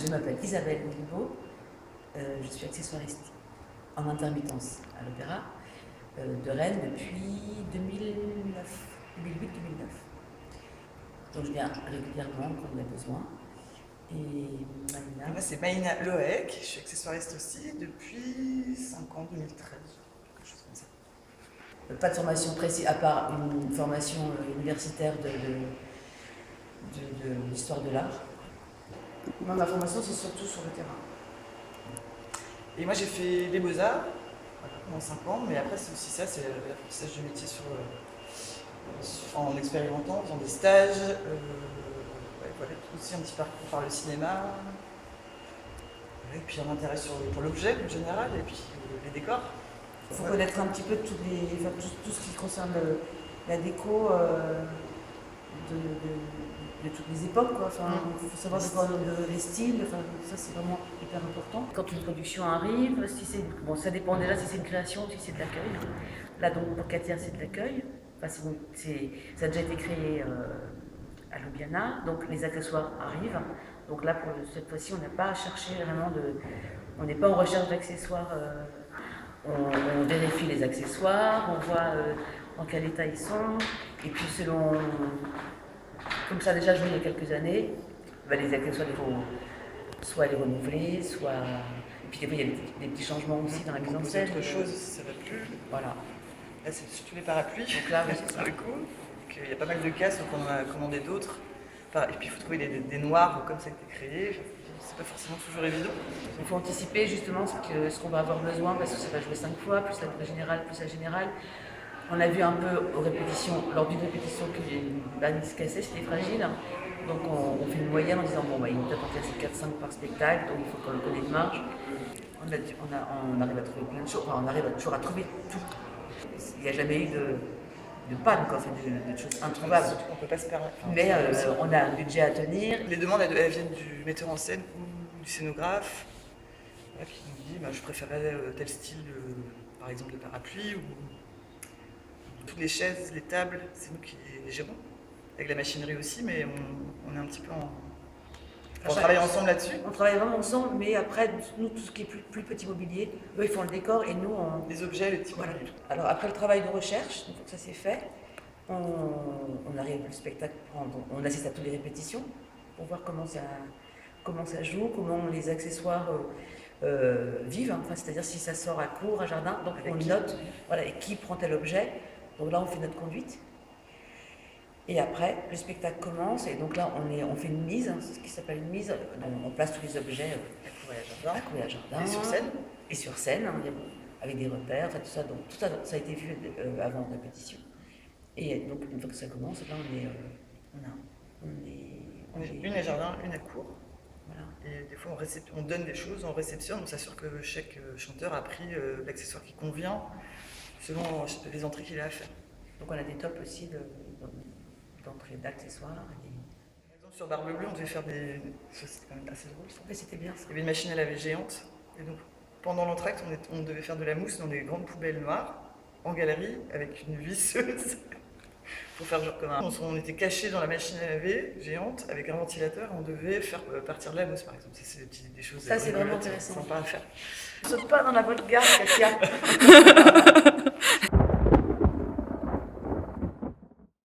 Je m'appelle Isabelle Milbeau, je suis accessoiriste en intermittence à l'Opéra de Rennes depuis 2009, 2008-2009. Donc je viens régulièrement quand on a besoin. Et Maïna. Moi, c'est Maïna Loek, je suis accessoiriste aussi depuis 5 ans, 2013, quelque chose comme ça. Pas de formation précise, à part une formation universitaire de l'histoire de l'art. Moi, ma formation, c'est surtout sur le terrain. Et moi, j'ai fait les Beaux-Arts pendant 5 ans, mais après, c'est aussi ça, c'est l'apprentissage de métier en expérimentant, en faisant des stages, voilà, aussi un petit parcours par le cinéma, et puis un intérêt pour l'objet en général, et puis les décors. Il faut connaître un petit peu tout ce qui concerne la déco de toutes les époques, quoi. Enfin, il faut savoir les styles, enfin, ça c'est vraiment hyper important. Quand une production arrive, ça dépend déjà si c'est une création ou si c'est de l'accueil. Là donc pour Katia c'est de l'accueil, enfin, ça a déjà été créé à Ljubljana, donc les accessoires arrivent. Donc là pour cette fois-ci on n'a pas à chercher vraiment on n'est pas en recherche d'accessoires. On vérifie les accessoires, on voit en quel état ils sont, et puis comme ça a déjà joué il y a quelques années, les accessoires, il faut soit les renouveler, soit... Et puis des fois il y a des petits changements aussi dans la mise en scène. Autre chose, ça ne va plus. Voilà. Là c'est surtout les parapluies, donc là, c'est ça. Le coup. Il y a pas mal de casques, donc on en a commandé d'autres. Et puis il faut trouver des noirs comme ça a été créé. C'est pas forcément toujours évident. Il faut anticiper justement ce qu'on va avoir besoin parce que ça va jouer 5 fois, plus la générale, plus la générale. On a vu un peu lors d'une répétition que une vanne se cassait, c'était fragile. Donc on fait une moyenne en disant il peut peut-être en casser 4-5 par spectacle, donc il faut qu'on ait une marge. On arrive à trouver plein de choses, on arrive toujours à trouver tout. Il n'y a jamais eu de panne, quoi, de choses introuvables. On ne peut pas se permettre. Mais on a un budget à tenir. Les demandes, elles viennent du metteur en scène ou du scénographe qui nous dit je préférais tel style, par exemple de parapluie, ou toutes les chaises, les tables, c'est nous qui les gérons. Avec la machinerie aussi, mais on est un petit peu on travaille ensemble là-dessus. On travaille vraiment ensemble, mais après, nous, tout ce qui est plus petit mobilier, eux, ils font le décor et nous, les objets, les petits voilà. mobiliers. Alors, après le travail de recherche, une fois que ça c'est fait, on arrive au spectacle, on assiste à toutes les répétitions pour voir comment ça joue, comment les accessoires vivent, hein. Enfin, c'est-à-dire si ça sort à court, à jardin, donc on note, voilà, et qui prend tel objet. Donc là, on fait notre conduite. Et après, le spectacle commence, et donc là, on fait une mise, c'est ce qui s'appelle une mise. On place tous les objets à courir à jardin. Et sur scène. Et sur scène, hein, avec des repères, enfin tout ça. Donc tout ça, ça a été vu avant la répétition. Et donc, une fois que ça commence, là, on est une à jardin, une à cour. Voilà. Et des fois, on donne des choses, on réceptionne, on s'assure que chaque chanteur a pris l'accessoire qui convient selon les entrées qu'il a à faire. Donc on a des tops aussi d'entrée d'accessoires. Par exemple, sur Barbe Bleue, on devait faire des... C'était quand même assez drôle, ça. Mais c'était bien ça. Il y avait une machine à laver géante. Et donc, pendant l'entracte, on devait faire de la mousse dans des grandes poubelles noires, en galerie, avec une visseuse, pour faire genre comme on était cachés dans la machine à laver géante, avec un ventilateur, et on devait faire partir de la mousse, par exemple. Ça, c'est des choses... Ça, c'est vraiment intéressant. Sympa à faire. Ne saute pas dans la Volga, Katia.